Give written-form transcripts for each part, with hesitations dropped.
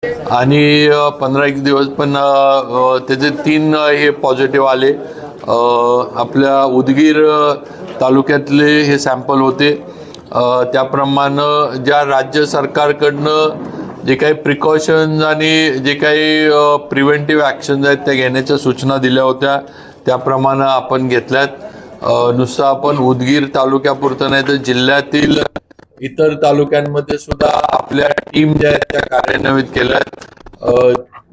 आणि 15 एक दिवस पण त्याचे 3 हे पॉझिटिव्ह आले. आपल्या उदगीर तालुक्यातले हे सॅम्पल होते. त्याप्रमाणे ज्या राज्य सरकारकडनं जे काही प्रिकॉशन्स आणि जे काही प्रिव्हेंटिव्ह ॲक्शन्स आहेत त्या घेण्याच्या सूचना दिल्या होत्या त्याप्रमाणे आपण घेतल्यात. नुसतं आपण उदगीर तालुक्यापुरतं नाही तर जिल्ह्यातील इतर तालुक्यांमध्ये सुद्धा आपल्या टीम ज्या आहेत त्या कार्यान्वित केल्यात.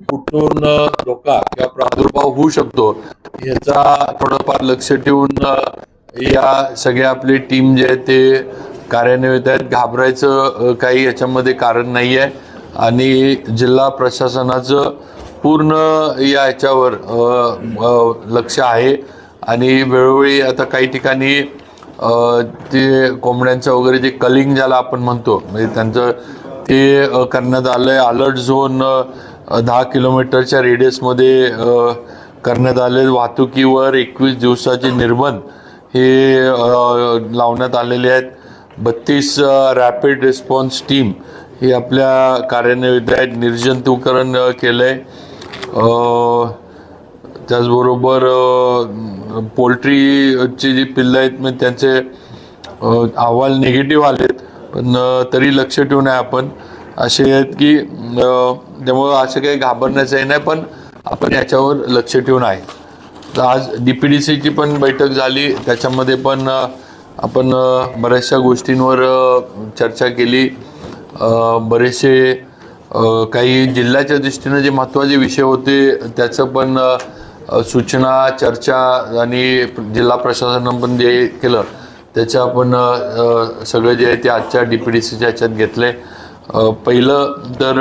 कुठून धोका किंवा प्रादुर्भाव होऊ शकतो याचा थोडंफार लक्ष ठेवून या सगळ्या आपली टीम जे आहे ते कार्यान्वित आहेत. घाबरायचं काही याच्यामध्ये कारण नाही आहे आणि जिल्हा प्रशासनाचं पूर्ण या ह्याच्यावर लक्ष आहे आणि वेळोवेळी आता काही ठिकाणी ते कोंबड्यांचं वगैरे जे कलिंग ज्याला आपण म्हणतो म्हणजे त्यांचं ते करण्यात आलं आहे. अलर्ट झोन 10 किलोमीटरच्या रेडियसमध्ये करण्यात आले. वाहतुकीवर 21 दिवसाचे निर्बंध हे लावण्यात आलेले आहेत. 32 रॅपिड रिस्पॉन्स टीम ही आपल्या कार्यान्वित आहेत. निर्जंतुकीकरण केलं आहे. त्याचबरोबर पोल्ट्रीची जी पिल्लं आहेत मग त्यांचे अहवाल निगेटिव्ह आलेत पण तरी लक्ष ठेवून आहे आपण असे आहेत की त्यामुळं असं काही घाबरण्याचं हे नाही पण आपण याच्यावर लक्ष ठेवून आहे. तर आज DPDCची पण बैठक झाली. त्याच्यामध्ये पण आपण बऱ्याचशा गोष्टींवर चर्चा केली. बरेचसे काही जिल्ह्याच्या दृष्टीनं जे महत्त्वाचे विषय होते त्याचं पण सूचना चर्चा आणि जिल्हा प्रशासनानं पण जे केलं त्याचं आपण सगळं जे आहे ते आजच्या DPDCच्या ह्याच्यात घेतलं आहे. पहिलं तर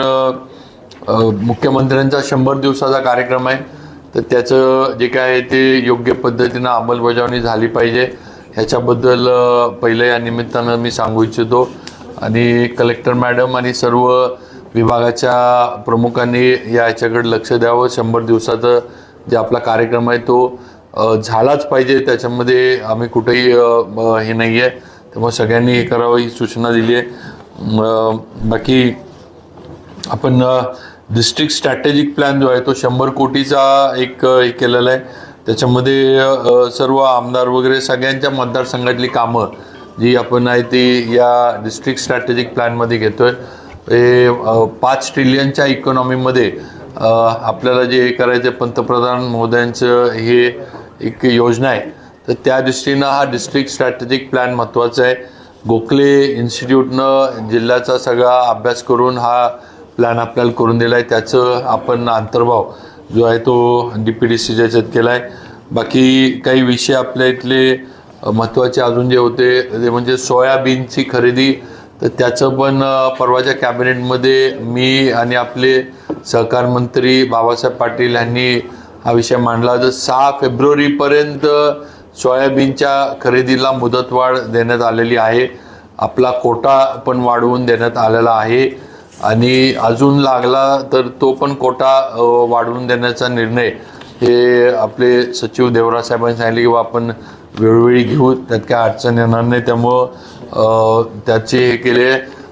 मुख्यमंत्र्यांचा 100 दिवसाचा कार्यक्रम आहे तर त्याचं जे काय आहे ते योग्य पद्धतीनं अंमलबजावणी झाली पाहिजे ह्याच्याबद्दल पहिलं या निमित्तानं मी सांगू इच्छितो. आणि कलेक्टर मॅडम आणि सर्व विभागाच्या प्रमुखांनी या ह्याच्याकडे लक्ष द्यावं. 100 दिवसाचं जे आपला कार्यक्रम आहे तो झालाच पाहिजे. त्याच्यामध्ये आम्ही कुठेही हे नाही आहे त्यामुळे सगळ्यांनी हे करावं ही सूचना दिली आहे. बाकी आपण डिस्ट्रिक्ट स्ट्रॅटेजिक प्लॅन जो आहे तो 100 कोटीचा एक हे केलेला आहे. त्याच्यामध्ये सर्व आमदार वगैरे सगळ्यांच्या मतदारसंघातली कामं जी आपण आहे ती या डिस्ट्रिक्ट स्ट्रॅटेजिक प्लॅनमध्ये घेतोय. हे 5 ट्रिलियनच्या इकॉनॉमीमध्ये आपल्याला जे करायचं पंतप्रधान महोदयांचं हे एक योजना आहे तर त्या दृष्टीनं हा डिस्ट्रिक्ट स्ट्रॅटेजिक प्लॅन महत्त्वाचा आहे. गोखले इन्स्टिट्यूटनं जिल्ह्याचा सगळा अभ्यास करून हा प्लॅन आपल्याला करून दिला आहे. त्याचं आपण अंतर्भाव जो आहे तो DPDCच्या याच्यात केला आहे. बाकी काही विषय आपल्या इथले महत्त्वाचे अजून जे होते ते म्हणजे सोयाबीनची खरेदी तर त्याचं पण परवाच्या कॅबिनेटमध्ये मी आणि आपले सहकार मंत्री बाबासाहेब पाटील यांनी हा विषय मांडला. तर 6 फेब्रुवारीपर्यंत सोयाबीनच्या खरेदीला मुदतवाढ देण्यात आलेली आहे. आपला कोटा पण वाढवून देण्यात आलेला आहे आणि अजून लागला तर तो पण कोटा वाढवून देण्याचा निर्णय हे आपले सचिव देवराज साहेबांनी सांगितले की आपण वेळोवेळी घेऊ त्यात काय अडचण येणार नाही. त्यामुळं त्याचे हे केले.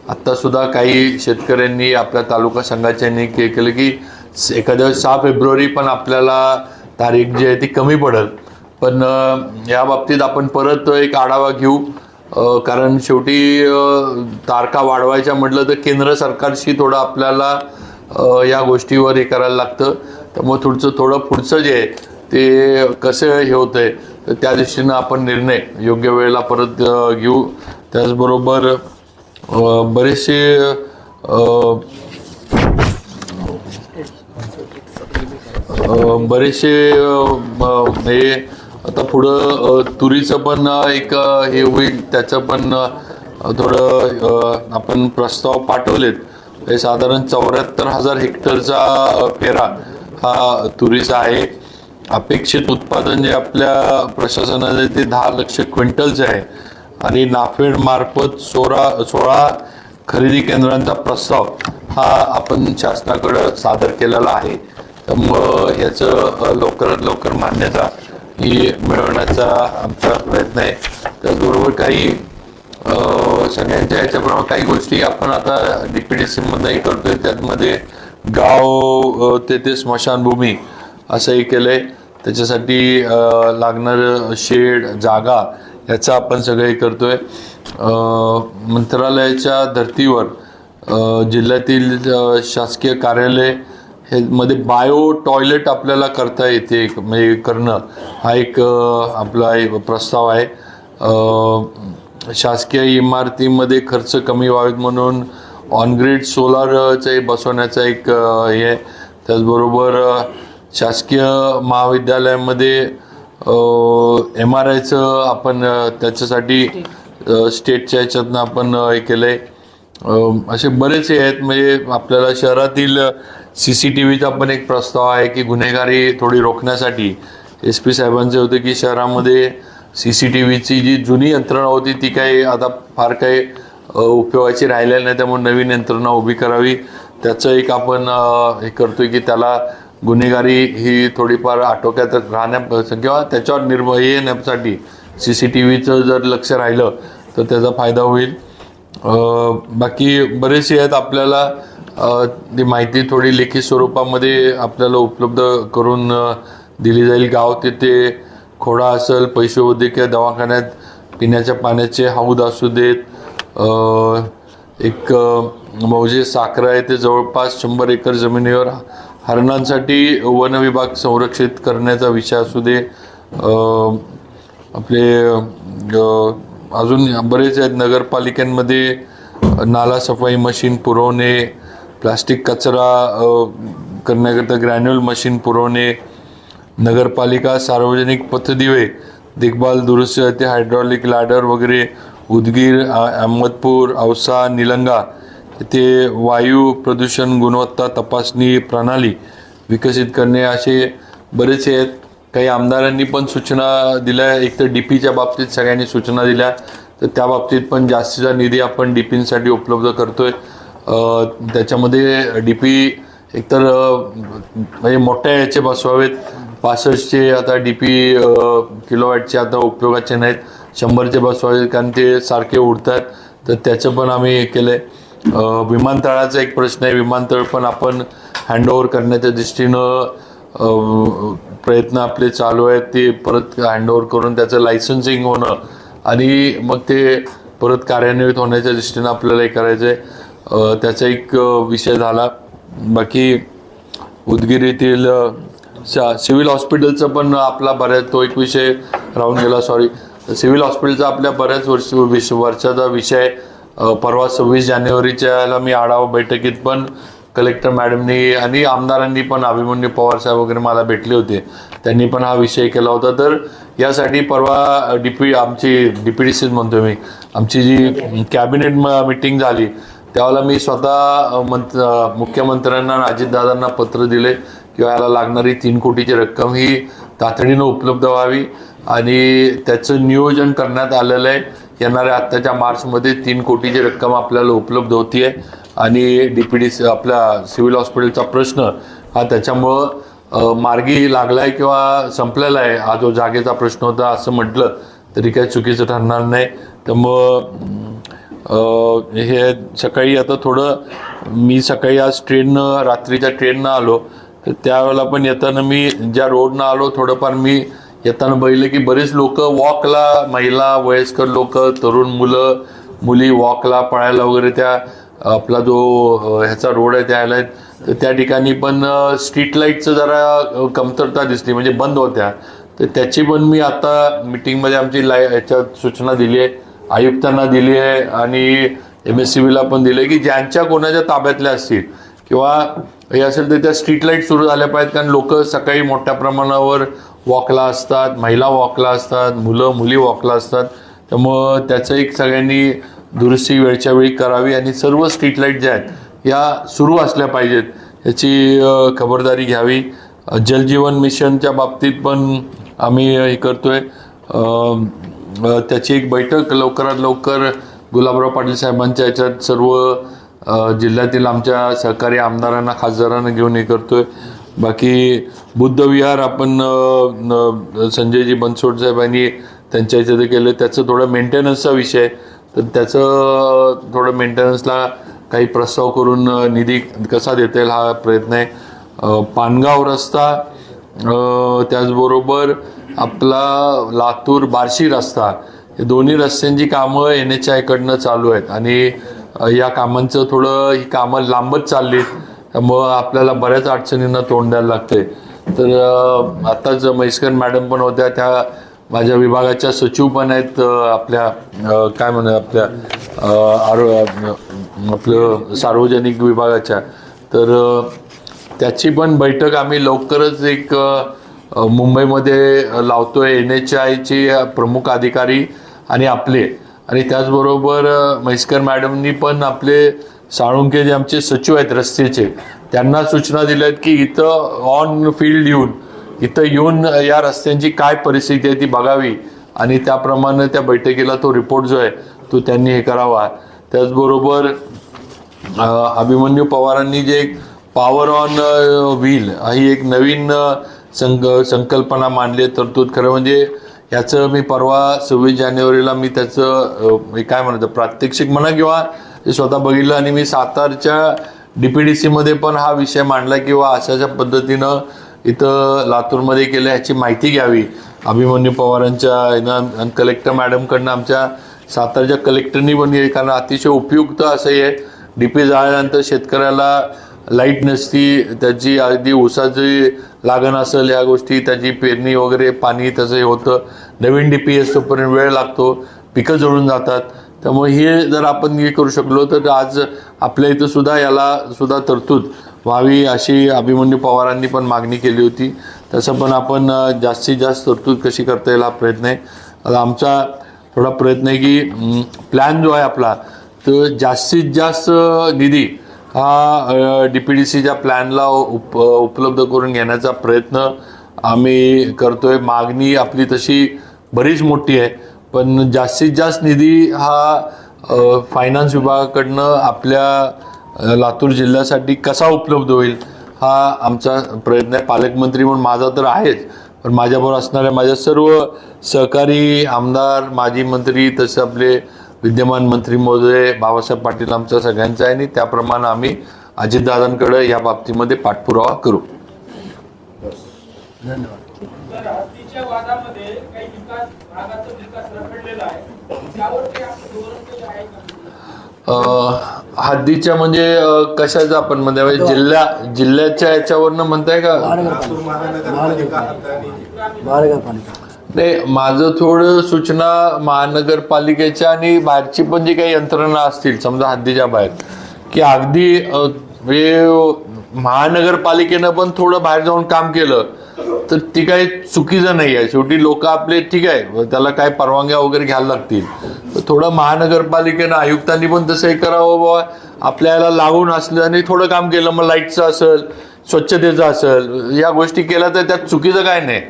आत्तासुद्धा काही शेतकऱ्यांनी आपल्या तालुका संघाच्यांनी हे केलं की एखाद्या 6 फेब्रुवारी पण आपल्याला तारीख जी आहे ती कमी पडेल पण या बाबतीत आपण परत एक आढावा घेऊ. कारण शेवटी तारखा वाढवायच्या म्हटलं तर केंद्र सरकारशी थोडं आपल्याला या गोष्टीवर हे करायला लागतं. त्यामुळे थोडं पुढचं जे आहे ते कसं हे होतं आहे तर त्या दृष्टीनं आपण निर्णय योग्य वेळेला परत घेऊ. त्याचबरोबर बरेचसे हे आता पुढं तुरीचं पण एक हे होईल त्याचं पण थोडं आपण प्रस्ताव पाठवलेत. हे साधारण 74,000 हेक्टरचा पेरा हा तुरीचा आहे. अपेक्षित उत्पादन जे आपल्या प्रशासनाचे ते 10 लाख क्विंटलचं आहे आणि नाफेड मार्फत 16 खरेदी केंद्रांचा प्रस्ताव हा आपण शासनाकडे सादर केलेला आहे. त्यामुळं याचं लवकरात लवकर मान्यता ही मिळवण्याचा आमचा प्रयत्न आहे. त्याचबरोबर काही सगळ्यांच्या याच्याप्रमाणे काही गोष्टी आपण आता DPDCमध्येही करतोय. त्यामध्ये गाव ते स्मशानभूमी असंही केलं आहे. त्याच्यासाठी लागणारं शेड जागा याचं आपण सगळे करतोय. मंत्रालयाच्या धर्तीवर जिल्ह्यातील शासकीय कार्यालय हे मध्ये बायो टॉयलेट आपल्याला करता येते, म्हणजे करणं हा एक आपला एक प्रस्ताव आहे. शासकीय इमारतीमध्ये खर्च कमी व्हावेत म्हणून ऑनग्रीड सोलारचे बसवण्याचा एक हे आहे. त्याचबरोबर शासकीय महाविद्यालयामध्ये MRIचं आपण त्याच्यासाठी स्टेटच्या ह्याच्यातनं आपण हे केलं आहे. असे बरेचसे आहेत. म्हणजे आपल्याला शहरातील CCTVचा पण एक प्रस्ताव आहे की गुन्हेगारी थोडी रोखण्यासाठी SP साहेबांचे होते की शहरामध्ये CCTVची जी जुनी यंत्रणा होती ती काही आता फार काही उपयोगाची राहिलेली नाही, त्यामुळे नवीन यंत्रणा उभी करावी. त्याचं एक आपण हे करतोय की त्याला गुन्हेगारी ही थोडीफार आटोक्यात राहण्या किंवा त्याच्यावर येण्यासाठी CCTVचं जर लक्ष राहिलं तर त्याचा फायदा होईल. बाकी बरेचसे आहेत. आपल्याला ती माहिती थोडी लेखी स्वरूपामध्ये आपल्याला उपलब्ध करून दिली जाईल. गाव तिथे खोडा असेल, पशुवैद्यकीय दवाखान्यात पिण्याच्या पाण्याचे हौद असू देत, एक मौजे साखरा आहे ते जवळपास 100 एकर जमिनीवर हरणांसाठी वन विभाग संरक्षित करण्याचा विषय असू दे, आपले अजून बरेच आहेत. नगरपालिकांमध्ये नाला सफाई मशीन पुरवणे, प्लास्टिक कचरा करण्याकरता ग्रॅन्युल मशीन पुरवणे, नगरपालिका सार्वजनिक पथदिवे देखभाल दुरुस्ती ते हायड्रॉलिक लॅडर वगैरे, उदगीर, अहमदपूर, औसा, निलंगा येथे वायू प्रदूषण गुणवत्ता तपासणी प्रणाली विकसित करणे, असे बरेचसे आहेत. काही आमदारांनी पण सूचना दिल्या. एक तर DPच्या बाबतीत सगळ्यांनी सूचना दिल्या, तर त्या बाबतीत पण जास्तीचा निधी आपण DPसाठी उपलब्ध करतोय. त्याच्यामध्ये DP एकतर म्हणजे मोठ्या याचे बसवावेत. 65चे आता DP किलोवॅटचे आता उपयोगाचे नाहीत, 100चे बसवावेत कारण ते सारखे उडतात. तर त्याचं पण आम्ही हे केलं आहे. विमानतळाचा एक प्रश्न आहे. विमानतळ पण आपण हँडओव्हर करण्याच्या दृष्टीनं प्रयत्न आपले चालू आहेत. ते परत हँडओव्हर करून त्याचं लायसन्सिंग होणं आणि मग ते परत कार्यान्वित होण्याच्या दृष्टीनं आपल्याला हे करायचं आहे. त्याचा एक विषय झाला. बाकी उदगीर येथील सिव्हिल हॉस्पिटलचं पण आपला बऱ्याच तो एक विषय राहून गेला. सिव्हिल हॉस्पिटलचा आपल्या बऱ्याच वर्षाचा विषय. परवा 26 जानेवारीच्या मी आढावा बैठकीत पण कलेक्टर मॅडमनी आणि आमदारांनी पण अभिमन्यू पवार साहेब वगैरे मला भेटले होते, त्यांनी पण हा विषय केला होता. तर यासाठी परवा आमची DPDCच म्हणतो मी, आमची जी कॅबिनेट मीटिंग झाली त्यावेळेला मी स्वतः मुख्यमंत्र्यांना अजितदादांना पत्र दिले किंवा याला लागणारी 3 कोटीची रक्कम ही तातडीनं उपलब्ध व्हावी आणि त्याचं नियोजन करण्यात आलेलं आहे. येणाऱ्या आत्ताच्या मार्चमध्ये 3 कोटीची रक्कम आपल्याला उपलब्ध होती आहे आणि DPDC आपल्या सिव्हिल हॉस्पिटलचा प्रश्न हा त्याच्यामुळं मार्गी लागला आहे किंवा संपलेला आहे. हा जो जागेचा प्रश्न होता असं म्हटलं तरी काही चुकीचं ठरणार नाही. त्यामुळं हे सकाळी आता थोडं मी सकाळी आज रात्रीच्या ट्रेननं आलो, तर त्यावेळेला पण येताना मी ज्या रोडनं आलो थोडंफार मी येताना बघितलं की बरेच लोक वॉकला, महिला, वयस्कर लोक, तरुण मुली वॉकला, पळायला वगैरे त्या आपला जो ह्याचा रोड आहे त्याला, तर त्या ठिकाणी पण स्ट्रीट लाईटचं जरा कमतरता दिसली, म्हणजे बंद होत्या. तर त्याची पण मी आता मीटिंगमध्ये आमची ह्याच्यात सूचना दिली आहे, आयुक्तांना दिली आहे आणि MSCBला पण दिली आहे की ज्यांच्या कोणाच्या ताब्यातल्या असतील किंवा हे असेल तर त्या स्ट्रीट लाईट सुरू झाल्या पाहिजेत. कारण लोक सकाळी मोठ्या प्रमाणावर वॉकला असतात, महिला वॉकला असतात, मुली वॉकला असतात. त्यामुळं त्याचं एक सगळ्यांनी दुरुस्ती वेळच्या वेळी करावी आणि सर्व स्ट्रीट लाईट ज्या आहेत या सुरू असल्या पाहिजेत याची खबरदारी घ्यावी. जलजीवन मिशनच्या बाबतीत पण आम्ही हे करतोय. त्याची एक बैठक लवकरात लवकर गुलाबराव पाटील साहेबांच्या याच्यात सर्व जिल्ह्यातील आमच्या सहकारी आमदारांना, खासदारांना घेऊन हे करतोय. बाकी बुद्धविहार आपण संजयजी बनसोड साहेबांनी त्यांच्या याच्यात केलं, त्याचं थोडं मेंटेनन्सचा विषय, तर त्याचं थोडं मेंटेनन्सला काही प्रस्ताव करून निधी कसा देता येईल हा प्रयत्न आहे. पानगाव रस्ता, त्याचबरोबर आपला लातूर बार्शी रस्ता, हे दोन्ही रस्त्यांची कामं NHAI कडनं चालू आहेत आणि या कामांचं थोडं ही कामं लांबच चालली, त्यामुळं आपल्याला बऱ्याच अडचणींना तोंड द्यायला लागते. तर आताच म्हैसकर मॅडम पण होत्या, त्या माझ्या विभागाच्या सचिव पण आहेत आपल्या काय म्हणूया आपल्या आपलं सार्वजनिक विभागाच्या. तर त्याची पण बैठक आम्ही लवकरच एक मुंबईमध्ये लावतोय. NHAIचे प्रमुख अधिकारी आणि आपले, आणि त्याचबरोबर म्हैसकर मॅडमनी पण आपले साळुंके जे आमचे सचिव आहेत रस्त्याचे, त्यांना सूचना दिल्या आहेत की इथं ऑन फील्ड येऊन या रस्त्यांची काय परिस्थिती आहे ती बघावी आणि त्याप्रमाणे त्या बैठकीला तो रिपोर्ट जो आहे तो त्यांनी हे करावा. त्याचबरोबर अभिमन्यू पवारांनी जे एक पॉवर ऑन व्हील ही एक नवीन संकल्पना मांडली, तरतूद. खरं म्हणजे याचं मी परवा 26 जानेवारीला मी त्याचं काय म्हणतो प्रात्यक्षिक म्हणा किंवा ते स्वतः बघितलं आणि मी सातारच्या DPDC मध्ये पण हा विषय मांडला किंवा अशाच्या पद्धतीनं इथं लातूरमध्ये केलं ह्याची माहिती घ्यावी अभिमन्यू पवारांच्या आणि कलेक्टर मॅडमकडनं आमच्या सातारच्या कलेक्टरनी पण, कारण अतिशय उपयुक्त असं आहे. DP जाळल्यानंतर शेतकऱ्याला लाईट नसती, त्याची अगदी ऊसाची लागण असेल, ह्या गोष्टी त्याची पेरणी वगैरे पाणी त्याचं हे होतं, नवीन DP तोपर्यंत वेळ लागतो, पिकं जळून जातात. त्यामुळे हे जर आपण हे करू शकलो तर आज आपल्या इथं सुद्धा याला सुद्धा तरतूद व्हावी अशी अभिमन्यू पवारांनी पण मागणी केली होती. तसं पण आपण जास्तीत जास्त तरतूद कशी करता येईल हा प्रयत्न आहे. आता आमचा थोडा प्रयत्न आहे की प्लॅन जो आहे आपला तो जास्तीत जास्त निधी हा DPDCच्या प्लॅनला उपलब्ध करून घेण्याचा प्रयत्न आम्ही करतोय. मागणी आपली तशी बरीच मोठी आहे, पण जास्तीत जास्त निधी हा फायनान्स विभागाकडनं आपल्या लातूर जिल्ह्यासाठी कसा उपलब्ध होईल हा आमचा प्रयत्न आहे. पालकमंत्री म्हणून माझा तर आहेच, पण माझ्याबरोबर असणाऱ्या माझ्या सर्व सहकारी आमदार, माजी मंत्री, तसे आपले विद्यमान मंत्री महोदय बाबासाहेब पाटील आमच्या सगळ्यांचा आहे आणि त्याप्रमाणे आम्ही अजितदादांकडे या बाबतीमध्ये पाठपुरावा करू. धन्यवाद. हद्दीच्या म्हणजे कशाचं आपण म्हणजे जिल्ह्याच्या याच्यावरनं म्हणताय का? नाही, माझं थोडं सूचना महानगरपालिकेच्या आणि बाहेरची पण जी काही यंत्रणा असतील समजा हद्दीच्या बाहेर, की अगदी महानगरपालिकेनं पण थोडं बाहेर जाऊन काम केलं तर ती काही चुकीचं नाही आहे. शेवटी लोक आपले ठीक आहे, त्याला काय परवानग्या वगैरे घ्यायला लागतील, तर थोडं महानगरपालिकेनं आयुक्तांनी पण तसं हे करावं बाबा. आपल्याला लागून असलं आणि थोडं काम केलं, मग लाईटचं असेल, स्वच्छतेचं असेल, या गोष्टी केल्या तर त्यात चुकीचं काय नाही.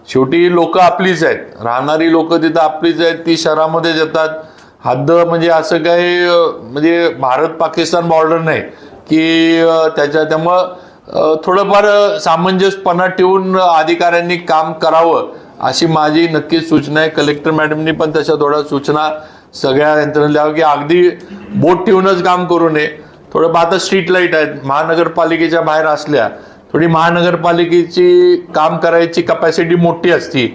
शेवटी लोक आपलीच आहेत, राहणारी लोक तिथं आपलीच आहेत, ती शहरामध्ये येतात. हद्द म्हणजे असं काही म्हणजे भारत पाकिस्तान बॉर्डर नाही की त्यामुळं थोडंफार सामंजस्यपणा ठेवून अधिकाऱ्यांनी काम करावं अशी माझी नक्कीच सूचना आहे. कलेक्टर मॅडमनी पण तशा थोड्या सूचना सगळ्या यंत्रणेला द्यावं की अगदी बोट ठेवूनच काम करू नये. थोडं आता स्ट्रीट लाईट आहेत महानगरपालिकेच्या बाहेर असल्या, थोडी महानगरपालिकेची काम करायची कपॅसिटी मोठी असती,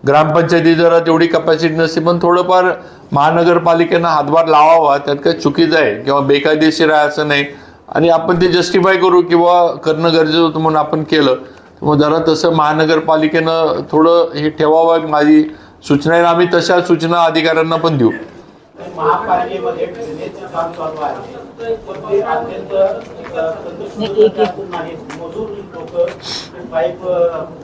ग्रामपंचायती जरा तेवढी कपॅसिटी नसते, पण थोडंफार महानगरपालिकेनं हातभार लावावा. त्यात काही चुकीचं आहे किंवा बेकायदेशीर आहे असं नाही, आणि आपण ते जस्टिफाय करू किंवा करणं गरजेचं होतं म्हणून आपण केलं. मग जरा तसं महानगरपालिकेनं थोडं हे ठेवावं माझी सूचना आहे. आम्ही तशा सूचना अधिकाऱ्यांना पण देऊ. महापालिकेमध्ये काम चालू आहे, मजूर लोक पाईप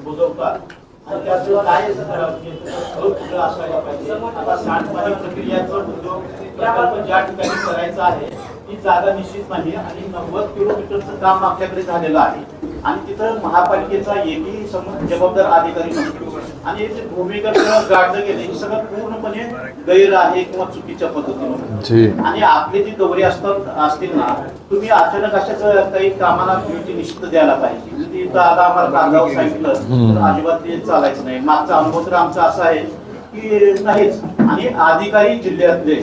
बुजवतात आणि त्याचं काय असायला पाहिजे. आता सांडपाणी प्रक्रियाचा उद्योग प्रकल्प ज्या ठिकाणी करायचा आहे ती जागा निश्चित नाही आणि 90 किलोमीटरचं काम आपल्याकडे झालेलं आहे आणि तिथं महापालिकेचा एकही जबाबदार अधिकारी नसतो आणि भूमिगत गाडलं गेलं हे सगळं पूर्णपणे गैर आहे किंवा चुकीच्या पद्धतीने. आणि आपले जे दौरे असतील ना, तुम्ही अचानक अशाच काही कामाला निश्चित द्यायला पाहिजे. इथं आता आम्हाला कागदावर सांगितलं तर अजिबात ते चालायचं नाही. मागचा अनुभव तर आमचा असा आहे की नाहीच. आणि अधिकारी जिल्ह्यातले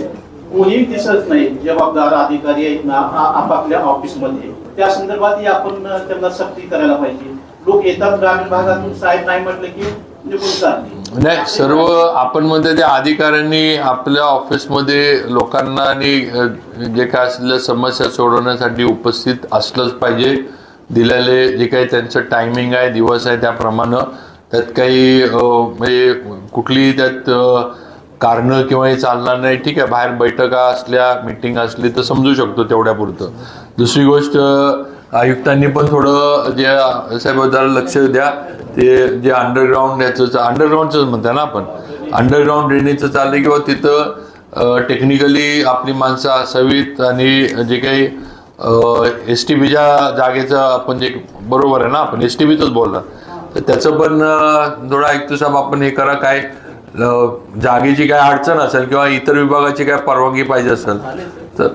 कोणी दिसत नाही जबाबदार अधिकारी आहेत ना आपापल्या ऑफिसमध्ये, त्या संदर्भात आपण त्यांना सक्ती करायला पाहिजे. लोक येतात ग्रामीण भागातून, साहेब नाही म्हटलं की निघून जाते. नाही, सर्व आपण म्हणतो त्या अधिकाऱ्यांनी आपल्या ऑफिसमध्ये लोकांना आणि जे काय असलेल्या समस्या सोडवण्यासाठी उपस्थित असलंच पाहिजे. दिलेले जे काही त्यांचं टायमिंग आहे, दिवस आहे, त्याप्रमाणे त्यात काही म्हणजे कुठली त्यात कारणं किंवा हे चालणार नाही. ठीक आहे, बाहेर बैठका असल्या, मीटिंग असली तर समजू शकतो तेवढ्यापुरतं. दुसरी गोष्ट, आयुक्तांनी पण थोडं जे साहेब जरा लक्ष द्या. ते जे अंडरग्राऊंड याचं अंडरग्राऊंडच म्हणताय ना आपण, अंडरग्राऊंड ड्रेनेजचं चाललंय किंवा तिथं टेक्निकली आपली माणसं असावीत आणि जे काही STBच्या जागेचं आपण जे बरोबर आहे ना, आपण STBचंच बोलला, तर त्याचं पण थोडं आयुक्त साहेब आपण हे करा. काय जागेची काय अडचण असेल किंवा इतर विभागाची काय परवानगी पाहिजे असेल तर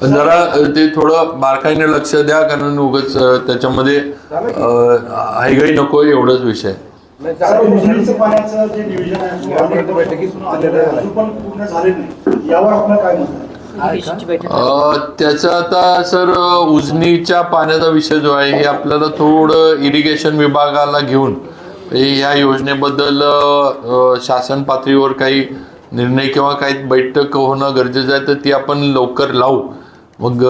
पण जरा ते थोडं बारकाईने लक्ष द्या, कारण उगाच त्याच्यामध्ये हायगाई नको एवढंच विषय. पाण्याचं जे नियोजन आहे अजून पण पूर्ण झाले नाही, यावर आपलं काय मत आहे? त्याचं आता सर, उजनीच्या पाण्याचा विषय जो आहे हे आपल्याला थोडं इरिगेशन विभागाला घेऊन या योजनेबद्दल शासन पातळीवर काही निर्णय किंवा काही बैठक होणं गरजेचं आहे, तर ती आपण लवकर लावू. मग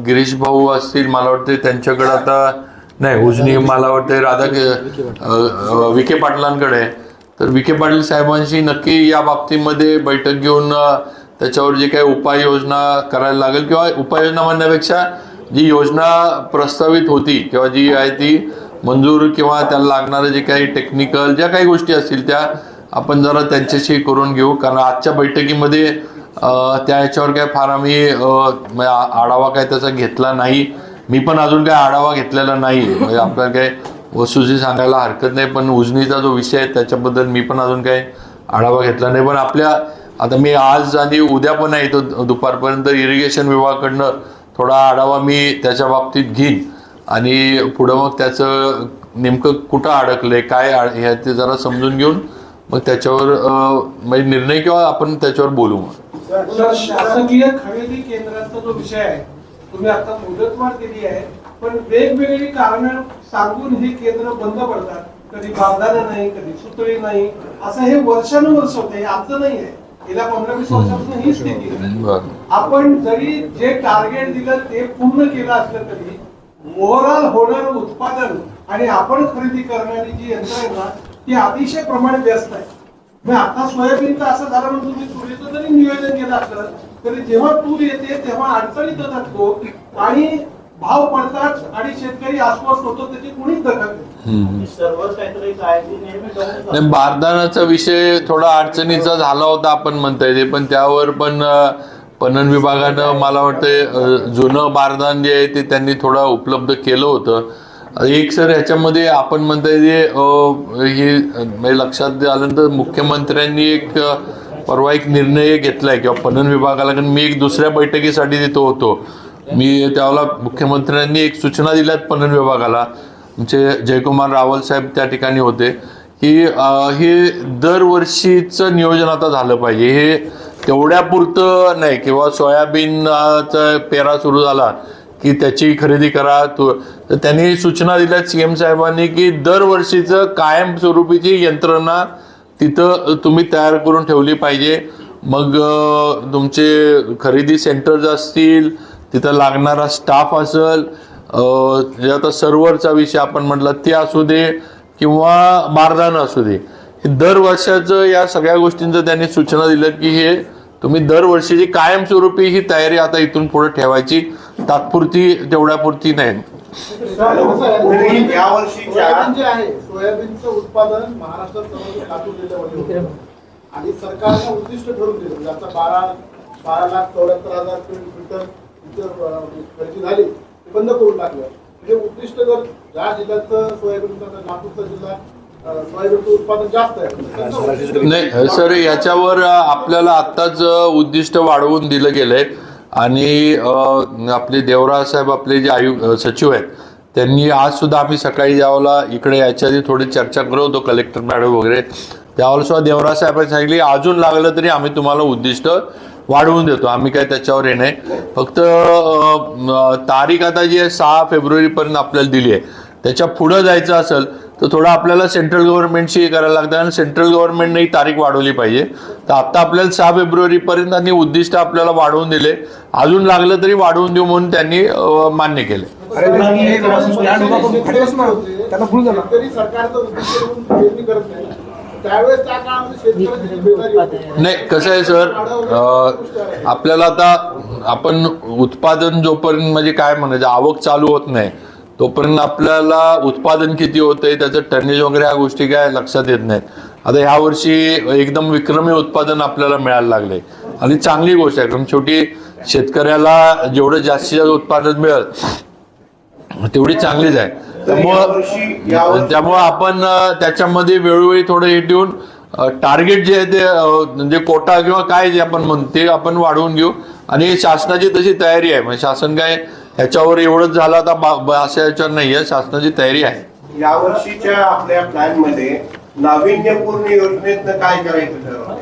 गिरीश भाऊ असतील, मला वाटते त्यांच्याकडे आता नाही, उजनी मला वाटते विखे पाटलांकडे आहे. तर विखे पाटील साहेबांशी नक्की या बाबतीमध्ये बैठक घेऊन त्याच्यावर जे काही उपाययोजना करायला लागेल किंवा उपाययोजना म्हणण्यापेक्षा जी योजना प्रस्तावित होती किंवा जी आहे ती मंजूर किंवा त्याला लागणारे जे काही टेक्निकल ज्या काही गोष्टी असतील त्या आपण जरा त्यांच्याशी करून घेऊ. कारण आजच्या बैठकीमध्ये त्या याच्यावर काय फार आम्ही आढावा काय त्याचा घेतला नाही. मी पण अजून काय आढावा घेतलेला नाही, म्हणजे आपल्याला काय वस्तुस्थिती सांगायला हरकत नाही. पण उजनीचा जो विषय आहे त्याच्याबद्दल मी पण अजून काय आढावा घेतला नाही. पण आता मी आज आणि उद्या पण आहे तो दुपारपर्यंत इरिगेशन विभागाकडनं थोडा आढावा मी त्याच्या बाबतीत घेईन आणि पुढं मग त्याचं नेमकं कुठं अडकलंय काय हे ते जरा समजून घेऊन मग त्याच्यावर म्हणजे निर्णय किंवा आपण त्याच्यावर बोलू. सर, शासकीय खरेदी केंद्राचा जो विषय आहे, तुम्ही आता मुदतवाढ दिली आहे, पण वेगवेगळी कारणं सांगून हे केंद्र बंद पडतात. कधी बांधणं नाही, कधी सुतळी नाही, असं हे वर्षानुवर्ष होतं. हे आमचं नाही आहे, गेल्या 15-20 वर्षापासून ही स्थिती आहे. आपण जरी जे टार्गेट दिलं ते पूर्ण केलं असलं तरी ओव्हरऑल होणारं उत्पादन आणि आपण खरेदी करणारी जी यंत्र आहे ना, ती अतिशय प्रमाणात व्यस्त आहे. मग आता सोयाबीनचं असं झालं म्हणून तुम्ही तुरीचं जरी नियोजन केलं असलं तरी जेव्हा तूर येते तेव्हा अडचणीत येतात लोक आणि भाव पडतात आणि शेतकरी अस्वस्थ होतो, त्याची कोणीच दखल नाही. सर्वच काहीतरी काय नेहमी बारदानाचा विषय थोडा अडचणीचा झाला होता आपण म्हणता येते, पण त्यावर पण पणन विभागानं मला वाटतं जुनं बारदान जे आहे ते त्यांनी थोडं उपलब्ध केलं होतं. एक सर ह्याच्यामध्ये आपण म्हणता येते हे लक्षात आल्यानंतर मुख्यमंत्र्यांनी एक परवा एक निर्णय घेतलाय किंवा पणन विभागाला, कारण मी एक दुसऱ्या बैठकीसाठी तिथं होतो. मी त्यावेळेला मुख्यमंत्र्यांनी एक सूचना दिल्यात पणन विभागाला, आमचे जयकुमार रावल साहेब त्या ठिकाणी होते, की हे दरवर्षीचं नियोजन आता झालं पाहिजे. हे तेवढ्यापुरतं नाही किंवा सोयाबीनचा पेरा सुरू झाला की त्याची खरेदी करा. तर त्यांनी सूचना दिल्या CM साहेबांनी की दरवर्षीचं कायमस्वरूपीची यंत्रणा तिथं तुम्ही तयार करून ठेवली पाहिजे. मग तुमचे खरेदी सेंटर्स असतील, तिथं लागणारा स्टाफ असेल, आता सर्व्हरचा विषय आपण म्हटलं ते असू दे किंवा बारदाना असू दे, हे दरवर्षाचं या सगळ्या गोष्टींचं त्यांनी सूचना दिल्या की हे तुम्ही दरवर्षीची कायमस्वरूपी ही तयारी आता इथून पुढे ठेवायची, तात्पुरती तेवढ्यापुरती नाही. या वर्षी जे आहे सोयाबीनचं उत्पादन महाराष्ट्रात सर्वाधिक खातू जिल्ह्यामध्ये होतं आणि सरकारनं उद्दिष्ट ठरवून दिलं, म्हणजे आता 12,74,000 क्विंटल खरेदी झाली, ते बंद करून टाकलं. म्हणजे उद्दिष्ट जर ज्या जिल्ह्याचं सोयाबीनचा, नागपूरचा जिल्हा सोयाबीनचं उत्पादन जास्त आहे. नाही सर, याच्यावर आपल्याला आत्ताच उद्दिष्ट वाढवून दिलं गेलंय आणि आपले देवराज साहेब आपले जे सचिव आहेत त्यांनी आज सुद्धा आम्ही सकाळी ज्यावेळेला इकडे याच्या आधी थोडी चर्चा करत होतो कलेक्टर मॅडम वगैरे, त्यावेळेला सुद्धा देवराज साहेबांनी सांगितले अजून लागलं तरी आम्ही तुम्हाला उद्दिष्ट वाढवून देतो, आम्ही काय त्याच्यावर हे नाही. फक्त तारीख आता जी आहे 6 फेब्रुवारीपर्यंत आपल्याला दिली आहे, त्याच्या पुढं जायचं असेल तर थोडं आपल्याला सेंट्रल गव्हर्नमेंटशी हे करायला लागतं आणि सेंट्रल गव्हर्नमेंटने ही तारीख वाढवली पाहिजे. तर आता आपल्याला 6 फेब्रुवारीपर्यंत आणि उद्दिष्ट आपल्याला वाढवून दिले, अजून लागलं तरी वाढवून देऊ म्हणून त्यांनी मान्य केले. शेतकरी सरकारचं उद्दिष्ट म्हणून पेरणी करत नाही, त्यावेळेस त्या काळामध्ये शेतकऱ्याची जिम्मेदारी होती. नाही कसं आहे सर, आपल्याला आता आपण उत्पादन जोपर्यंत म्हणजे काय म्हणायचं आवक चालू होत नाही तोपर्यंत आपल्याला उत्पादन किती होतंय त्याचं टनेज वगैरे ह्या गोष्टी काय लक्षात येत नाहीत. आता ह्या वर्षी एकदम विक्रमी उत्पादन आपल्याला मिळायला लागलंय आणि चांगली गोष्ट आहे, कारण शेवटी शेतकऱ्याला जेवढं जास्तीत जास्त उत्पादन मिळेल तेवढी चांगलीच आहे. त्यामुळं आपण त्याच्यामध्ये वेळोवेळी थोडं हे ठेवून टार्गेट जे आहे ते म्हणजे कोटा किंवा काय जे आपण म्हणतो ते आपण वाढवून घेऊ आणि शासनाची तशी तयारी आहे. म्हणजे शासन काय ह्याच्यावर एवढंच झालं आता अशा याच्यावर नाही आहे, शासनाची तयारी आहे. यावर्षीच्या आपल्या प्लॅन मध्ये नाविन्यपूर्ण योजनेतनं काय करायचं ठरवलं?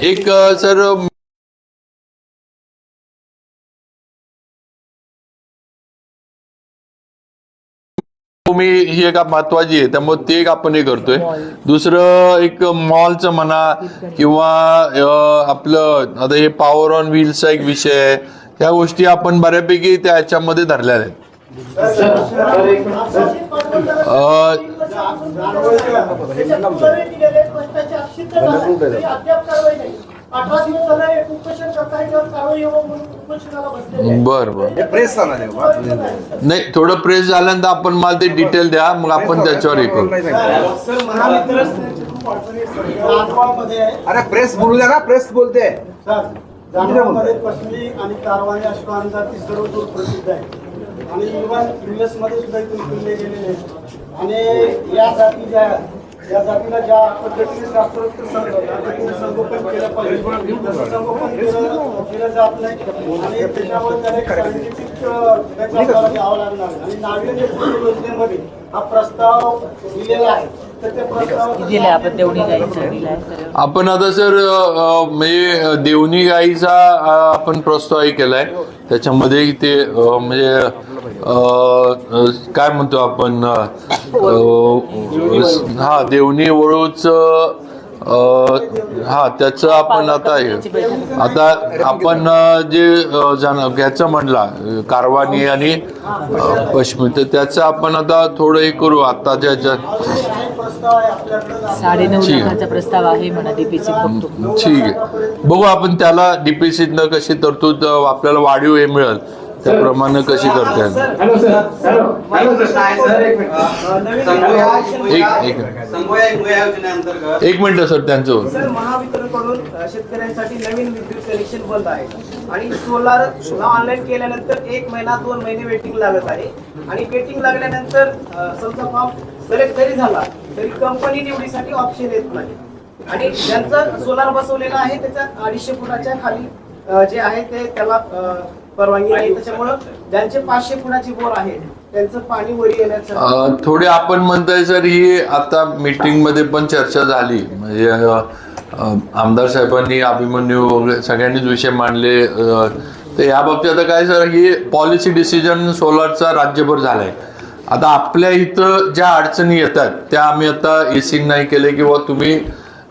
एक सर मी ही एक महत्वाची आहे त्यामुळे ते एक आपण हे करतोय. दुसरं एक मॉलचं म्हणा किंवा आपलं आता हे पॉवर ऑन व्हील्सचा एक विषय आहे, ह्या गोष्टी आपण बऱ्यापैकी त्या ह्याच्यामध्ये धरलेल्या आहेत. बर प्रेस नाही थोडं प्रेस झाल्यानंतर आपण मला ते डिटेल द्या, मग आपण त्याच्यावर हे करू. अरे प्रेस बोलू द्या ना, प्रेस बोलते. जालन्यामध्ये पश्चिमी आणि कारवानी अश्वान जाती सर्व दूर प्रसिद्ध आहे आणि इव्हन US मध्ये सुद्धा इथून फिरले गेलेले आहेत. आणि या जाती ज्या या जातीला ज्या पद्धतीने शास्त्रोक्त संगोपन केलं पाहिजे तसं संगोपन केलं जात नाही आणि त्याच्यावर त्याला एक सायंटिफिक त्याचा द्यावा लागणार आणि नाविन्यपूर्ण योजनेमध्ये हा प्रस्ताव दिलेला आहे. आपण आता सर म्हणजे देवणी गाईचा आपण प्रस्ताव केलाय, त्याच्यामध्ये ते म्हणजे काय म्हणतो आपण हा देवणी वळूच हा त्याचं आपण आता आपण जे ह्याचं म्हणला कारवानी आणि पश्चिमी तर त्याचं आपण आता थोडं हे करू. आता त्याच्यात 9.5 लाखाचा प्रस्ताव आहे म्हणा डीपीसी. ठीक आहे, बघू आपण त्याला डीपीसीतनं कशी तरतूद आपल्याला वाढीव हे मिळेल त्याप्रमाणे कशी करते. एक मिनिट सर त्यांचं सर महावितरणकडून शेतकऱ्यांसाठी नवीन विद्युत कनेक्शन बंद आहे आणि सोलार ऑनलाईन केल्यानंतर 1 महिना 2 महिने वेटिंग लागत आहे आणि वेटिंग लागल्यानंतर समजा फॉर्म सिलेक्ट जरी झाला तरी कंपनी निवडीसाठी ऑप्शन येत नाही आणि ज्यांचं सोलार बसवलेलं आहे त्याच्या 250 फुटाच्या खाली जे आहे ते त्याला परवानगी नाही. त्याच्यामुळं ज्यांचे 500 फुटाची बोर आहे त्यांचं पाणी वरी येण्याचं थोडे आपण म्हणताय सर ही आता मीटिंग मध्ये पण चर्चा झाली, म्हणजे आमदार साहेबांनी अभिमन्यू वगैरे सगळ्यांनीच विषय मांडले. तर या बाबतीत आता काय सर ही पॉलिसी डिसिजन सोलारचा राज्यभर झालाय. आता आपल्या इथं ज्या अडचणी येतात त्या आम्ही आता एसी नाही केले किंवा तुम्ही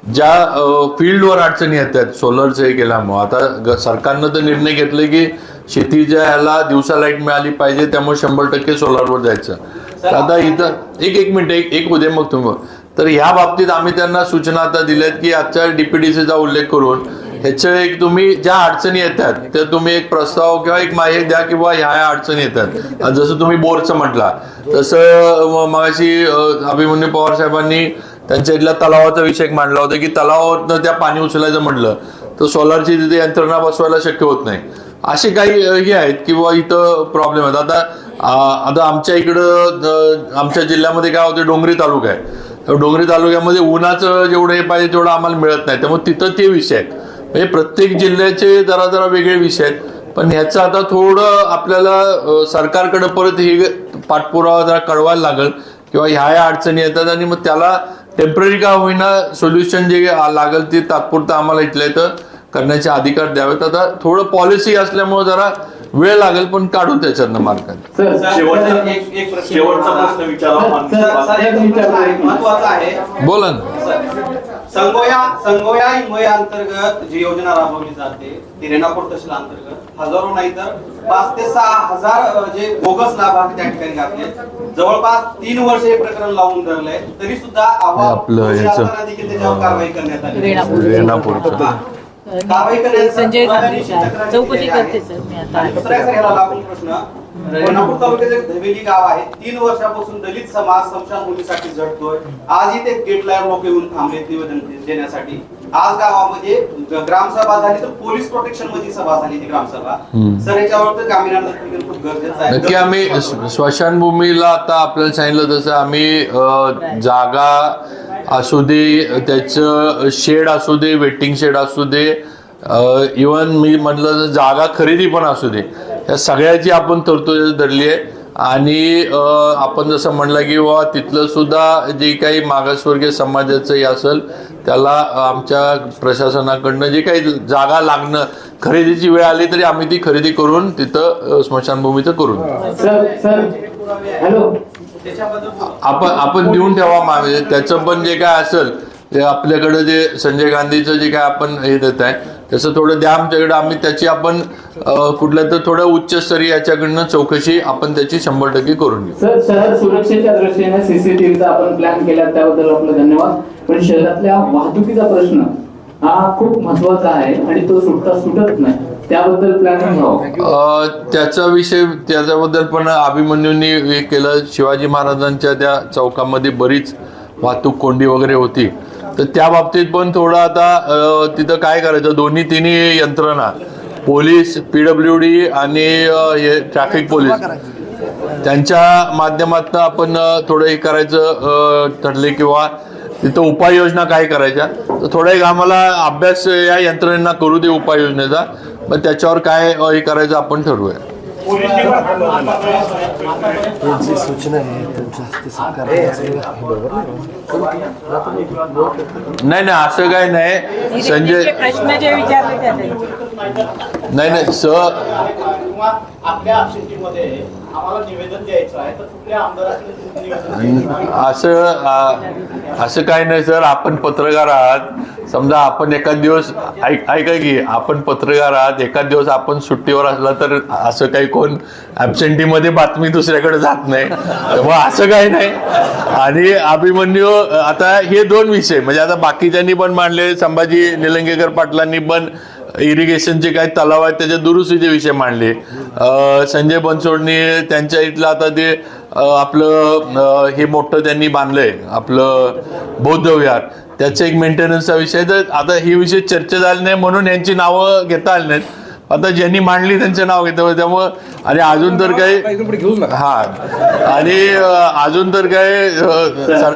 ज्या फील्डवर अडचणी येतात सोलरचं हे केल्यामुळे आता सरकारनं तर निर्णय घेतले की शेतीच्या ह्याला दिवसा लाईट मिळाली पाहिजे, त्यामुळे 100% सोलारवर जायचं. तर आता इथं एक मिनिट एक उद्या मग तुम्ही तर ह्या बाबतीत आम्ही त्यांना सूचना आता दिल्यात की आजच्या डीपीडीसीचा उल्लेख करून ह्याचं एक तुम्ही ज्या अडचणी येतात त्या तुम्ही एक प्रस्ताव किंवा एक माहिती द्या किंवा ह्या अडचणी येतात. जसं तुम्ही बोरचं म्हटला तसं मगाशी अभिमन्यू पवार साहेबांनी त्यांच्या इथल्या तलावाचा विषय मांडला होता की तलावावरनं त्या पाणी उचलायचं म्हटलं तर सोलारची तिथे यंत्रणा बसवायला शक्य होत नाही. असे काही हे आहेत किंवा इथं प्रॉब्लेम आहेत. आता आमच्या इकडं आमच्या जिल्ह्यामध्ये काय होतं डोंगरी तालुका आहे, डोंगरी तालुक्यामध्ये उन्हाचं जेवढं हे पाहिजे तेवढं आम्हाला मिळत नाही, त्यामुळे तिथं ते विषय आहेत. म्हणजे प्रत्येक जिल्ह्याचे जरा वेगळे विषय आहेत. पण ह्याचं आता थोडं आपल्याला सरकारकडे परत हे पाठपुरावा जरा कळवायला लागेल किंवा ह्या अडचणी येतात आणि मग त्याला टेम्पररी का होईना सोल्युशन जे लागेल ते तात्पुरतं आम्हाला इथल्या इथं करण्याचे अधिकार द्यावेत. आता थोडं पॉलिसी असल्यामुळे जरा वेळ लागेल, पण काढू त्याच्यातनं मार्गाने. शेवटचा प्रश्न महत्वाचा आहे. बोला ना. संगोया इमोया अंतर्गत जी योजना राबवली जाते ती रेणापूर तहसील अंतर्गत हजारो नाही तर 5 ते 6 हजार जे बोगस लाभार्थी त्या ठिकाणी घातले. जवळपास 3 वर्ष हे प्रकरण लावून धरलंय, तरी सुद्धा आपलं ह्याचं देखील त्याच्यावर कारवाई करण्यात आली. रेणापूरचं कारवाई संजय गांधी करण्यात चौकशी करते सर मी आता. दुसरा एक ह्याला लागून प्रश्न, रेणापूर तालुक्याचे धवेली गाव आहे, 3 वर्षापासून दलित समाज स्मशानभूमीसाठी झटतोय. आजही ते गेटला लोक येऊन थांबले निवेदन देण्यासाठी. आज गावामध्ये ग्रामसभा झाली तर पोलीस प्रोटेक्शन मध्ये सभा झाली ती ग्रामसभा. सर याच्यावर तर गांभीर्यानं लक्ष देणं खूप गरजेचं आहे. नक्की आम्ही स्मशानभूमीला आता आपल्याला सांगितलं तसं आम्ही जागा असू दे, त्याचं शेड असू दे, वेटिंग शेड असू दे, इवन मी म्हटलं तर जागा खरेदी पण असू दे, या सगळ्याची आपण तरतूद धरली आहे. आणि आपण जसं म्हणलं की बाबा तिथलं सुद्धा जे काही मागासवर्गीय समाजाचंही असेल त्याला आमच्या प्रशासनाकडनं जे काही जागा लागणं, खरेदीची वेळ आली तरी आम्ही ती खरेदी करून तिथं स्मशानभूमीचं करून आपण देऊन ठेवा मागे. त्याचं पण जे काय असेल ते आपल्याकडं जे संजय गांधीचं जे काय आपण हे देत आहे तसं थोडं द्या आमच्याकडे. आम्ही त्याची आपण कुठल्या तर थोडं उच्चस्तरीय याच्याकडनं चौकशी आपण त्याची 100% करून घेऊ. सर, शहर सुरक्षेच्या दृष्टीने सीसीटीव्हीचा आपण प्लॅन केला त्याबद्दल आपलं धन्यवाद. पण शहरातल्या वाहतुकीचा प्रश्न हा खूप महत्वाचा आहे आणि तो सुटत नाही, त्याबद्दल प्लॅनिंग व्हावं. त्याचा विषय त्याच्याबद्दल पण अभिमन्यूंनी हे केलं. शिवाजी महाराजांच्या त्या चौकामध्ये बरीच वाहतूक कोंडी वगैरे होती, तर त्या बाबतीत पण थोडं आता तिथं काय करायचं, तिन्ही यंत्रणा पोलीस, PWD आणि हे ट्रॅफिक पोलीस त्यांच्या माध्यमातून आपण थोडं हे करायचं ठरले किंवा तिथं उपाययोजना काय करायच्या. तर थोडा एक आम्हाला अभ्यास या यंत्रणेना करू दे उपाययोजनेचा, मग त्याच्यावर काय हे करायचं आपण ठरवूया. नाही असं काय नाही संजय, प्रश्न जे विचारले त्याचे नाही आपल्या शेतीमध्ये आम्हाला निवेदन द्यायचं आहे तर कुठल्या आमदाराला असं काय नाही सर. आपण पत्रकार आहात, समजा आपण एखाद दिवस ऐका की आपण पत्रकार आहात, एखाद दिवस आपण सुट्टीवर असला तर असं काही कोण ॲबसेंटी मध्ये बातमी दुसऱ्याकडे जात नाही, तेव्हा असं काही नाही. आणि अभिमन्यू आता हे 2 विषय म्हणजे आता बाकीच्यांनी पण मांडले, संभाजी निलंगेकर पाटलांनी पण इरिगेशनचे काय तलाव आहेत त्याच्या दुरुस्तीचे विषय मांडले, संजय बनसोडनी त्यांच्या इथलं आता ते आपलं हे मोठं त्यांनी बांधलंय आपलं बौद्ध विहार, त्याचा एक मेंटेनन्सचा विषय. तर आता हे विषय चर्चा झाले नाही म्हणून यांची नावं घेता आली नाहीत. आता ज्यांनी मांडली त्यांचे नाव घेतं त्यामुळं. आणि अजून तर काही आणि अजून तर काय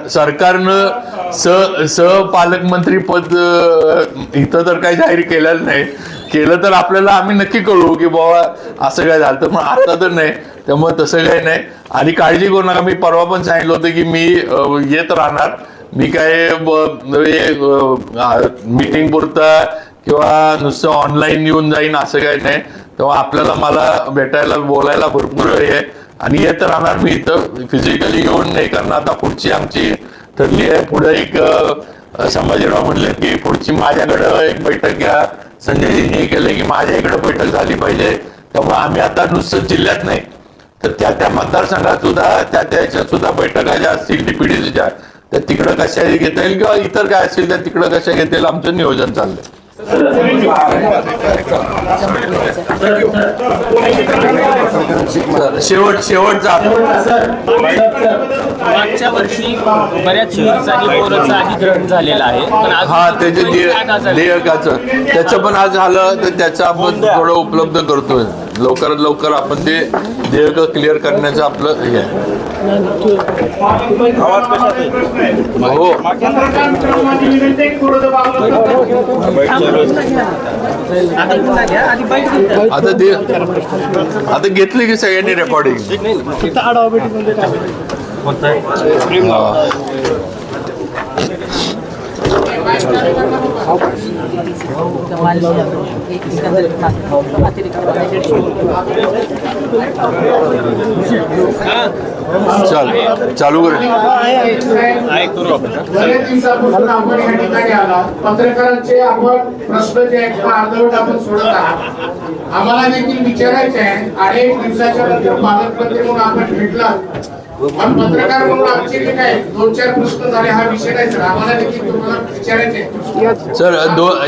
सरकारनं सहपालकमंत्री पद इथं तर काही जाहीर केलेलं नाही. केलं तर आपल्याला आम्ही नक्की कळू की बाबा असं काय झालं, तर पण आता तर नाही, त्यामुळे तसं काही नाही. आणि काळजी करू नका, मी परवा पण सांगितलं होतं की मी येत राहणार. मी काय मीटिंग पुरता किंवा नुसतं ऑनलाईन येऊन जाईन असं काही नाही. तेव्हा आपल्याला मला भेटायला बोलायला भरपूर आहे आणि येत राहणार मी इथं फिजिकली येऊन नाही करणार. आता पुढची आमची ठरली आहे, पुढे एक संभाजीराव म्हणले की पुढची माझ्याकडं एक बैठक घ्या. संजयजींनी केलं की माझ्या इकडं बैठक झाली पाहिजे. त्यामुळे आम्ही आता नुसतं जिल्ह्यात नाही तर त्या मतदारसंघात सुद्धा त्या ह्याच्यात सुद्धा बैठका ज्या असतील DPDCच्या त्या तिकडं कशा घेता येईल किंवा इतर काय असतील त्या तिकडं कशा घेता येईल आमचं नियोजन चाललंय. शेवटचा मागच्या वर्षी बऱ्याच ठिकाणी बोरचं अधिग्रहण झालेलं आहे, पण हा त्याचे देयकाचं त्याचं पण आज झालं तर त्याचं आपण थोडं उपलब्ध करतोय. लवकरात लवकर आपण ते देयक क्लिअर करण्याचं आपलं हे आहे. हो आता घेतली की सगळ्यांनी रेकॉर्डिंग. चल चालू कर. बरेच दिवसापासून आपण या ठिकाणी आला, पत्रकारांचे आपण प्रश्न जे आहेत अर्धवट आपण सोडत आहात. आम्हाला देखील विचारायचे आहे, अनेक दिवसाच्या नंतर पालकमंत्री म्हणून आपण भेटला, पण पत्रकार म्हणून आमचे जे काय 2-4 प्रश्न झाले, हा विषय नाही सर. आम्हाला देखील तुम्हाला विचारायचे आहे. सर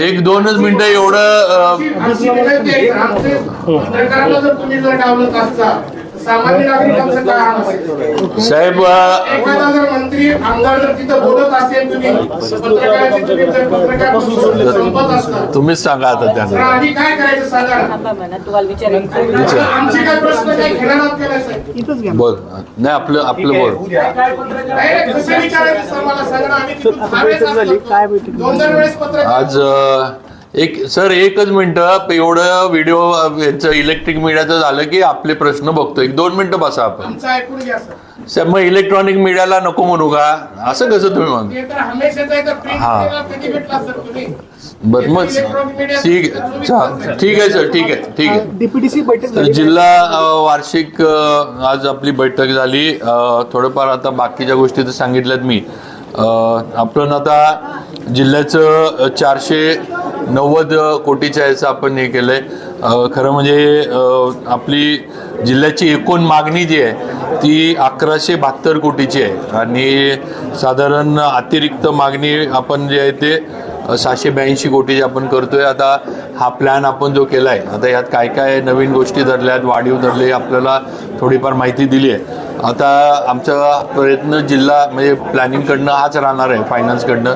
एक दोनच मिनिटं एवढं आमची विनंती आहे, आमचे पत्रकारांना जर तुम्ही जर डावलत असता, सामान्य नागरिकांचं काय हाल असेल? साहेब एखादा जर मंत्री आमदार जर तिथं बोलत असेल, तुम्ही पत्रकारांची तुम्ही जर पत्रकार संपत असता, तुम्हीच सांगा आता तर त्यांना. आम्ही काय करायचं सांगा. तुम्हाला विचारायचं आमचे काय प्रश्न काही घेणार आहात का नाही साहेब? बोल. नाही आपलं बोल. नाही, कसे विचारायचे सर मला सांगा ना. आम्ही तिथून थांबलेच असतो. 2-3 वेळेस पत्रकार आज एकच मिनिटं एवढं व्हिडिओ याचं इलेक्ट्रिक मीडियाचं झालं की आपले प्रश्न बघतो. 1-2 मिनिटं बसा आपण. आमचं ऐकून घ्या सर. साहेब मग इलेक्ट्रॉनिक मीडियाला नको म्हणू का? असं कसं तुम्ही म्हणता? ते तर हमेशाच आहे. तर प्रिंट हा. मीडियाला कधी भेटला सर तुम्ही? बरं मग ठीक आहे सर, ठीक आहे. डीपीडीसी बैठक तर जिल्हा वार्षिक आज आपली बैठक झाली. थोडंफार आता बाकीच्या गोष्टी तर सांगितल्यात मी. आपण आता जिल्ह्याचं 490 कोटीच्या याचं आपण हे केलंय. खरं म्हणजे आपली जिल्ह्याची एकूण मागणी जी आहे ती 1172 कोटीची आहे आणि साधारण अतिरिक्त मागणी आपण जे आहे ते 782 कोटीची आपण करतोय. आता हा प्लॅन आपण जो केला आहे, आता यात काय काय नवीन गोष्टी धरल्यात, वाढीव धरले, आपल्याला थोडीफार माहिती दिली आहे. आता आमचा प्रयत्न जिल्हा म्हणजे प्लॅनिंगकडनं हाच राहणार आहे, फायनान्सकडनं,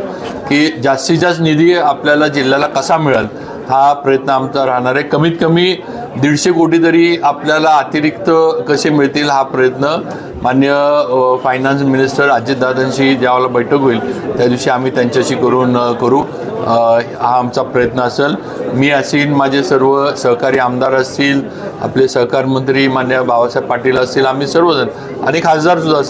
की जास्तीत जास्त निधी आपल्याला जिल्ह्याला कसा मिळेल हा प्रयत्न आमचा राहणार आहे. कमीत कमी 150 कोटी तरी आपल्याला अतिरिक्त कसे मिळतील हा प्रयत्न माननीय फायनान्स मिनिस्टर अजितदादांशी ज्यावेळेला बैठक होईल त्या दिवशी आम्ही त्यांच्याशी करू. हा आमचा प्रयत्न असेल. मी असेल, माझे सर्व सहकारी आमदार असतील, आपले सहकार मंत्री माननीय बाबासाहेब पाटील असतील, आम्ही सर्वजण आणि खासदारसुद्धा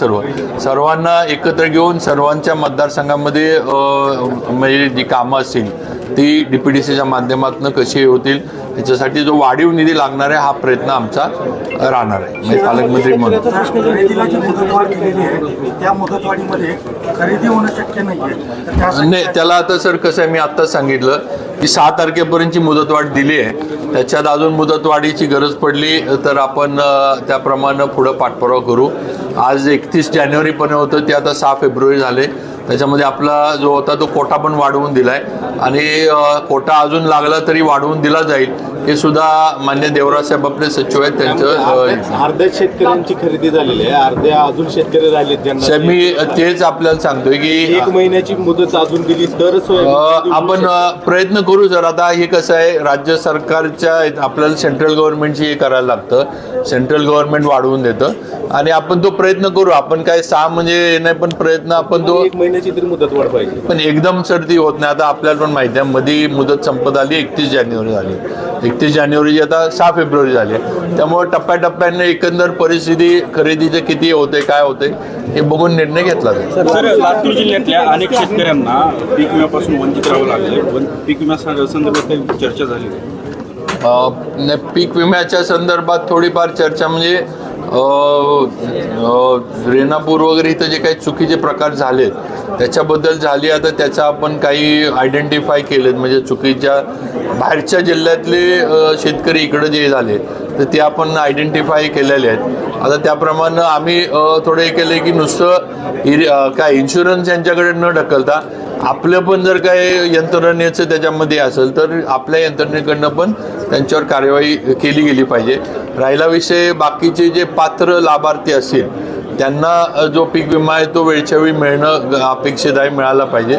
सर्वांना एकत्र घेऊन सर्वांच्या मतदारसंघामध्ये म्हणजे जी कामं असतील ती DPDCच्या माध्यमातून कशी होतील याच्यासाठी जो वाढीव निधी लागणार आहे हा प्रयत्न आमचा राहणार आहे. म्हणजे पालकमंत्री म्हणून त्या मुदतवाढीमध्ये खरेदी होणं शक्य नाही. त्याला आता सर कसं आहे, मी आत्ताच सांगितलं की 6 तारखेपर्यंतची मुदतवाढ दिली आहे. त्याच्यात अजून मुदतवाढीची गरज पडली तर आपण त्याप्रमाणे पुढं पाठपुरावा करू. आज 31 जानेवारीपर्यंत होतं, ते आता 6 फेब्रुवारी झाले. त्याच्यामध्ये आपला जो होता तो कोटा पण वाढवून दिलाय आणि कोटा अजून लागला तरी वाढवून दिला जाईल. हे सुद्धा मान्य देवराज साहेब आपले सचिव आहेत त्यांचं. अर्ध्या शेतकऱ्यांची खरेदी झालेली आहे, अर्ध्या अजून शेतकरी राहिलेत ज्यांना साहेब मी तेच आपल्याला सांगतोय की 1 महिन्याची मुदत अजून दिली तर आपण प्रयत्न करू. जर आता हे कसं आहे, राज्य सरकारच्या आपल्याला सेंट्रल गव्हर्नमेंटची हे करायला लागतं, सेंट्रल गव्हर्नमेंट वाढवून देतं आणि आपण तो प्रयत्न करू. आपण काय 6 म्हणजे नाही, पण प्रयत्न आपण तो 1 महिन्याची तरी मुदत वाढ पाहिजे. पण एकदम सर्दी होत नाही. आता आपल्याला पण माहिती आहे मध्ये मुदत संपत आली, 31 जानेवारी झाली. 31 जानेवारीची आता 6 फेब्रुवारी झाली. त्यामुळे टप्प्याटप्प्याने एकंदर परिस्थिती खरेदीचे किती होते, काय होते हे बघून निर्णय घेतला जाईल. सर, लातूर जिल्ह्यातल्या अनेक शेतकऱ्यांना पीक विम्यापासून वंचित राहावं लागलं. पीक विम्या संदर्भात काही चर्चा झाली नाही? पीक विम्याच्या संदर्भात थोडीफार चर्चा म्हणजे रेणापूर वगैरे इथं जे काही चुकीचे प्रकार झालेत त्याच्याबद्दल झाली. आता त्याचा आपण काही आयडेंटिफाय केलेत, म्हणजे चुकीच्या बाहेरच्या जिल्ह्यातले शेतकरी इकडं जे झाले तर ते आपण आयडेंटिफाय केलेले आहेत. आता त्याप्रमाणे आम्ही थोडं हे केलं की नुसतं काय इन्शुरन्स यांच्याकडे न ढकलता आपलं पण जर काय यंत्रणेचं त्याच्यामध्ये असेल तर आपल्या यंत्रणेकडनं पण त्यांच्यावर कार्यवाही केली गेली पाहिजे. राहिला विषय बाकीचे जे पात्र लाभार्थी असतील त्यांना जो पीक विमा आहे तो वेळच्या वेळी मिळणं अपेक्षित आहे, मिळाला पाहिजे.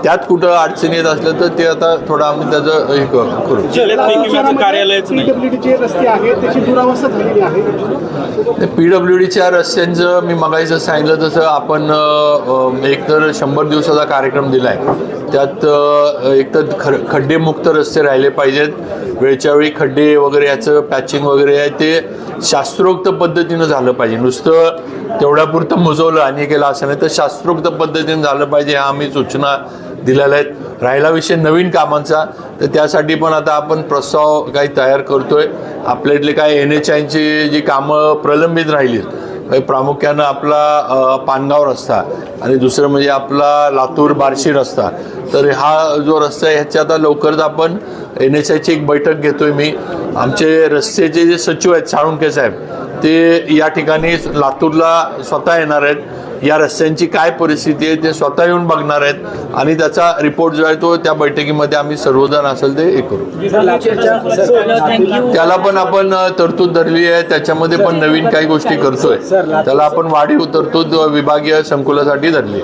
त्यात कुठं अडचणी येत असलं तर ते आता थोडं आम्ही त्याचं हे करू. जिल्ह्यात पीक विम्याचं कार्यालयच नाही. PWDचे रस्ते आहेत त्याची दुरावस्था झालेली आहे. PWDच्या रस्त्यांचं मी मगायचं सांगितलं तसं आपण एकतर 100 दिवसाचा कार्यक्रम दिला आहे. त्यात एकतर खड्डेमुक्त रस्ते राहिले पाहिजेत. वेळच्या वेळी खड्डे वगैरे याचं पॅचिंग वगैरे आहे ते शास्त्रोक्त पद्धतीनं झालं पाहिजे. नुसतं तेवढ्यापुरतं मुजवलं आणि केलं असं नाही, तर शास्त्रोक्त पद्धतीने झालं पाहिजे. ह्या आम्ही सूचना दिलेल्या आहेत. राहिला विषय नवीन कामांचा, तर त्यासाठी पण आता आपण प्रस्ताव काही तयार करतोय. आपल्या इथले काही NHIची जी कामं प्रलंबित राहिलीत, प्रामुख्यानं आपला पानगाव रस्ता आणि दुसरं म्हणजे आपला लातूर बार्शी रस्ता, तर हा जो रस्ता आहे ह्याच्या आता लवकरच आपण NHIची एक बैठक घेतोय मी. आमचे रस्त्याचे जे सचिव आहेत साळुंके साहेब, ते या ठिकाणी लातूरला स्वतः येणार आहेत. या रस्त्यांची काय परिस्थिती आहे ते स्वतः येऊन बघणार आहेत आणि त्याचा रिपोर्ट जो आहे तो त्या बैठकीमध्ये आम्ही सर्वजण असेल ते हे करू. त्याला पण आपण तरतूद धरली आहे, त्याच्यामध्ये पण नवीन काही गोष्टी करतोय. त्याला आपण वाढीव तरतूद विभागीय संकुलासाठी धरली.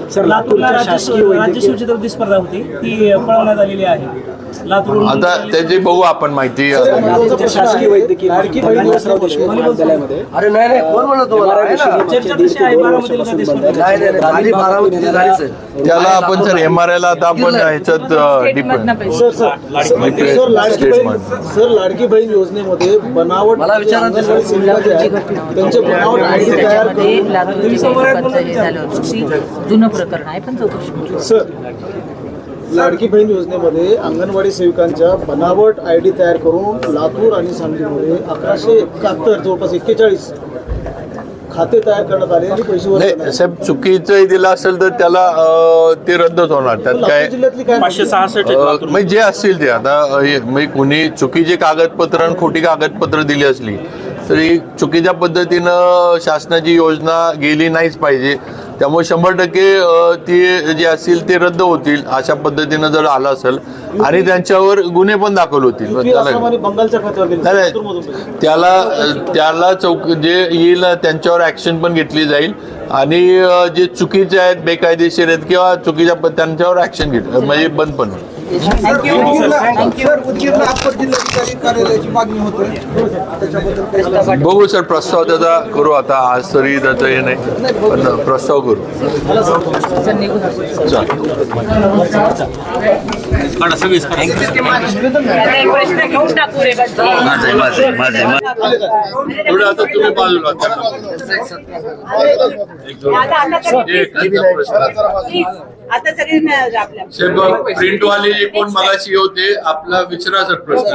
राज्यशिवची स्पर्धा होती ती पळवण्यात आलेली आहे. आता त्याची बघू आपण माहिती. शासकीय वैद्यकीय महाविद्यालयामध्ये अरे नाही कोण म्हणलं त्याला आपण सर MRI आता आपण ह्याच्यात सर लाडकी बहीण योजनेमध्ये बनावट त्यांचे बनावट आयडी तयार जुनं प्रकरण आहे पण चौकशी. सर लाडकी बहीण योजनेमध्ये अंगणवाडी सेविकांच्या बनावट आयडी तयार करून लातूर आणि सांगलीमध्ये 1171 जवळपास 41 खाते तयार करण्यात आले आणि पैसे नाही साहेब, चुकीचं दिलं असेल तर त्याला ते रद्दच होणार. त्यात काय जिल्ह्यातली काय 566 म्हणजे जे असतील ते आता म्हणजे कुणी चुकीची कागदपत्र आणि खोटी कागदपत्र दिली असली तरी चुकीच्या पद्धतीनं शासनाची योजना गेली नाहीच पाहिजे. त्यामुळे 100% ती जे असतील ते रद्द होतील अशा पद्धतीनं जर आलं असेल आणि त्यांच्यावर गुन्हे पण दाखल होतील. बंगालच्या खात्यावर त्याला जे येईल त्यांच्यावर ऍक्शन पण घेतली जाईल आणि जे चुकीचे आहेत, बेकायदेशीर आहेत किंवा चुकीच्या त्यांच्यावर ऍक्शन म्हणजे बंद पण होईल. सर उदगीरला अप्पर जिल्हाधिकारी कार्यालयाची मागणी होते, त्याच्याबद्दल बघू सर, प्रस्ताव त्याचा करू. आता आज तरी त्याचं हे नाही पण प्रस्ताव करू. थोडं आता तुम्ही बाजूला प्रिंटवाले जे कोण मगाशी होते आपला विचारा सर प्रश्न.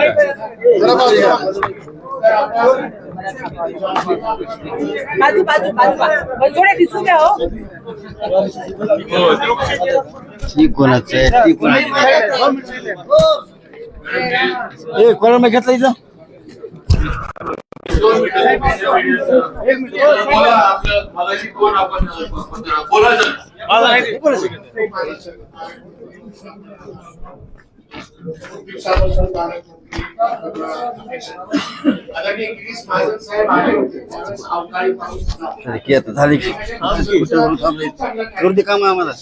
कोणाला घेतलं इथं मगाशी कोण आपण बोला सर. झाली गर्दी काम आहे आम्हाला.